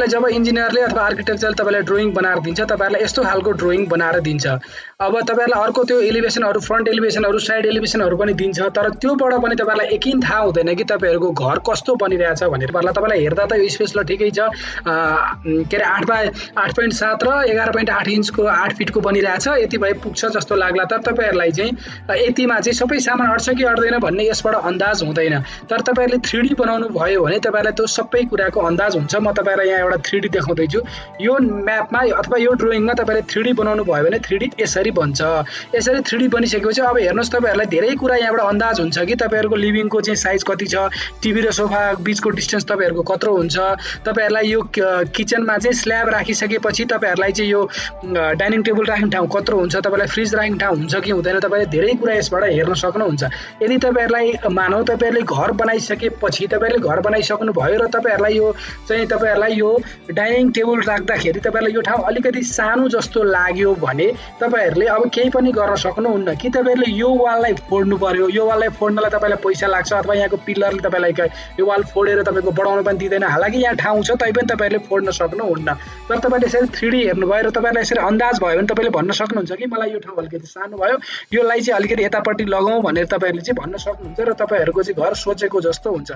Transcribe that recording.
तपाईलाई जब इन्जिनियरले अथवा आर्किटेक्चरले तपाईलाई ड्रइङ बनाएर दिन्छ, तपाईहरुलाई यस्तो खालको ड्रइङ बनाएर दिन्छ। अब तपाईहरुलाई अर्को त्यो एलिभेसनहरु, फ्रन्ट एलिभेसनहरु, साइड एलिभेसनहरु पनि दिन्छ, तर त्योबाट पनि तपाईहरुलाई यकिन थाहा हुँदैन कि तपाईहरुको घर कस्तो बनिरहेछ भनेर। तपाईलाई हेर्दा त यो स्पेस ल ठिकै छ, के अरे 8 बाइ 8.7 र 11.8 इन्चको 8 फिटको बनिरहेछ, यति भए पुग्छ जस्तो लाग्ला। तर तपाईहरुलाई चाहिँ यतिमा चाहिँ सबै सामान अट्छ कि अट्दैन भन्ने यसबाट अन्दाज हुँदैन। तर तपाईहरुले 3D बनाउनु भयो भने तपाईहरुलाई त्यो सबै कुराको अन्दाज हुन्छ। म तपाईहरुलाई यहाँ एउटा 3D देखाउँदै छु। यो म्यापमा अथवा यो ड्रइङमा तपाईले 3D बनाउनु भयो भने 3D यसरी बन्छ। यसरी 3D बनिसकेपछि अब हेर्नुस्, तपाईहरुलाई धेरै कुरा यहाँबाट अन्दाज हुन्छ कि तपाईहरुको लिभिङको चाहिँ साइज कति छ, टिभी र सोफा बीचको डिस्टेन्स तपाईहरुको कत्रो हुन्छ, तपाईहरुलाई यो किचनमा चाहिँ स्ल्याब राखिसकेपछि तपाईहरुलाई चाहिँ यो डाइनिङ टेबल राख्ने ठाउँ कत्रो हुन्छ, तपाईलाई फ्रिज राख्ने ठाउँ हुन्छ कि हुँदैन, तपाईले धेरै कुरा यसबाट हेर्न सक्नुहुन्छ। यदि तपाईहरुलाई मानौ तपाईहरुले घर बनाइसकेपछि, तपाईहरुले घर बनाइसक्नु भयो र तपाईहरुलाई यो डाइनिङ टेबल राख्दाखेरि तपाईहरुलाई यो ठाउँ अलिकति सानो जस्तो लाग्यो भने तपाईहरुले अब केही पनि गर्न सक्नुहुन्न कि तपाईहरुले यो वाललाई फोड्नु पर्यो। यो वाललाई फोड्नलाई तपाईलाई पैसा लाग्छ, अथवा यहाँको पिलरले तपाईलाई यो वाल फोडेर तपाईको बढाउन पनि दिदैन। हालाकि यहाँ ठाउँ छ तैपनि तपाईहरुले फोड्न सक्नुहुन्न। तर तपाईले यसरी 3D हेर्नुभयो र तपाईहरुलाई यसरी अन्दाज भयो भने तपाईले भन्न सक्नुहुन्छ कि मलाई यो ठाउँ अलिकति सानो भयो, योलाई चाहिँ अलिकति यतापट्टि लगाउँ भनेर तपाईहरुले चाहिँ भन्न सक्नुहुन्छ र तपाईहरुको चाहिँ घर सोचेको जस्तो हुन्छ।